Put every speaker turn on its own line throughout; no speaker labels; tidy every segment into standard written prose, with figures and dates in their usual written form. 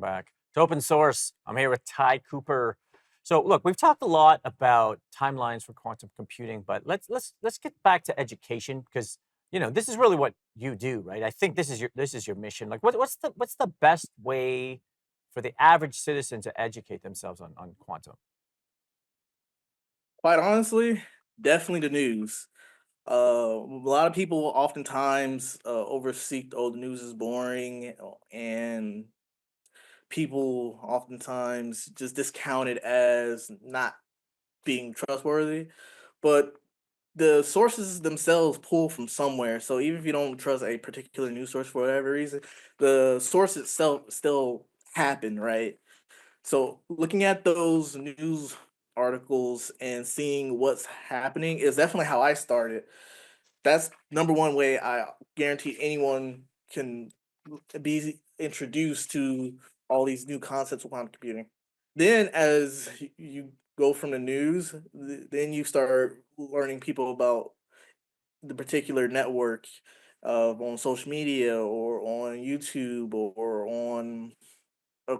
back to Open Source. I'm here with Ty Cooper. So, look, we've talked a lot about timelines for quantum computing, but let's get back to education because this is really what you do, right? I think this is your mission. Like, what's the best way for the average citizen to educate themselves on quantum?
Quite honestly, definitely the news. A lot of people oftentimes overseek, oh, the news is boring, and people oftentimes just discount it as not being trustworthy. But the sources themselves pull from somewhere. So even if you don't trust a particular news source for whatever reason, the source itself still happened, right? So looking at those news articles and seeing what's happening is definitely how I started. That's number one way I guarantee anyone can be introduced to all these new concepts of quantum computing. Then, as you go from the news, then you start learning people about the particular network on social media or on YouTube or on uh,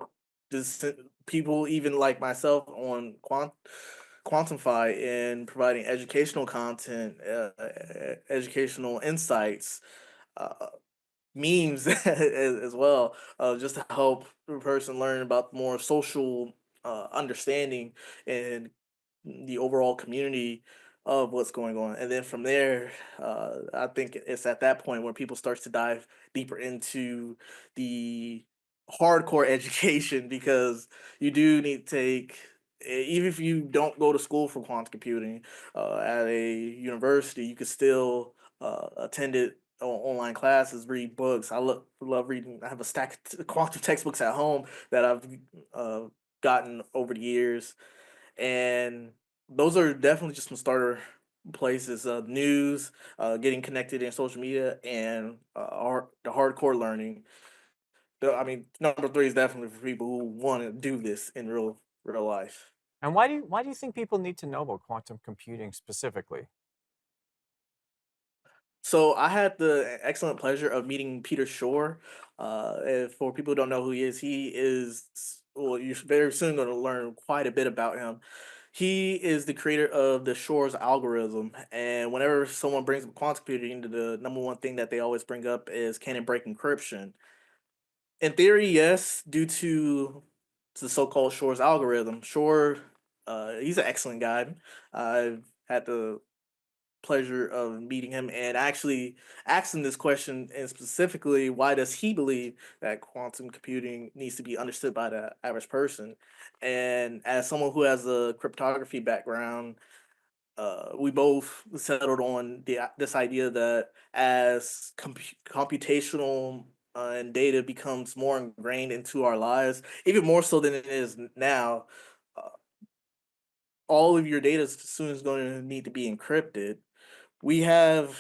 this people even like myself on Quantumfy and providing educational content, educational insights, uh, memes as well, just to help the person learn about more social understanding and the overall community of what's going on. And then from there, I think it's at that point where people starts to dive deeper into the hardcore education because you do need to take even if you don't go to school for quantum computing at a university, you could still attend it online classes, read books. Love reading. I have a stack of quantum textbooks at home that I've uh, gotten over the years, and those are definitely just some starter places. News, getting connected in social media, and the hardcore learning. I mean, number three is definitely for people who want to do this in real life.
And why do you think people need to know about quantum computing specifically?
So I had the excellent pleasure of meeting Peter Shore. And for people who don't know who he is well, you're very soon going to learn quite a bit about him. He is the creator of the Shore's algorithm, and whenever someone brings up quantum computing, the number one thing that they always bring up is can it break encryption? In theory, yes, due to the so-called Shore's algorithm. Shore, he's an excellent guy. I've had the pleasure of meeting him and actually asked him this question, and specifically why does he believe that quantum computing needs to be understood by the average person. And as someone who has a cryptography background, we both settled on this idea that as computational and data becomes more ingrained into our lives, even more so than it is now, uh, all of your data soon is going to need to be encrypted. We have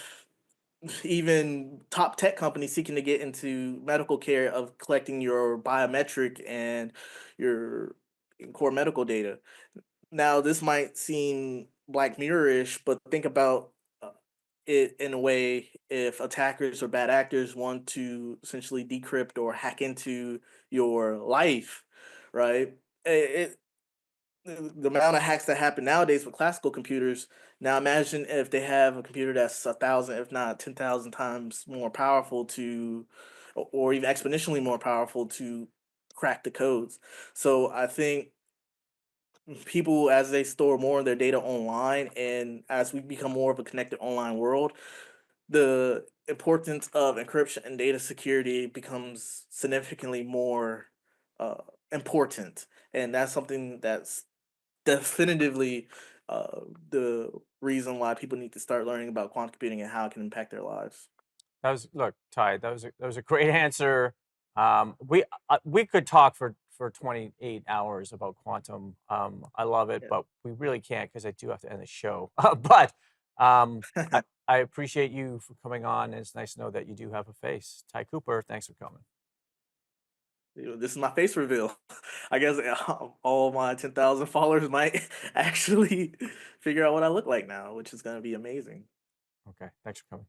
even top tech companies seeking to get into medical care of collecting your biometric and your core medical data. Now, this might seem Black Mirror-ish, but think about it in a way if attackers or bad actors want to essentially decrypt or hack into your life, right? The amount of hacks that happen nowadays with classical computers. Now imagine if they have a computer that's 1,000, if not 10,000 times more powerful or even exponentially more powerful to crack the codes. So I think people, as they store more of their data online and as we become more of a connected online world, the importance of encryption and data security becomes significantly more uh, important. And that's something that's definitively the reason why people need to start learning about quantum computing and how it can impact their lives.
That was look, Ty. That was a great answer. We could talk for 28 hours about quantum. I love it,
Yeah.
but we really can't because I do have to end the show. But I appreciate you for coming on. And it's nice to know that you do have a face. Ty Cooper, thanks for coming.
This is my face reveal. I guess all my 10,000 followers might actually figure out what I look like now, which is going to be amazing.
Okay, thanks for coming.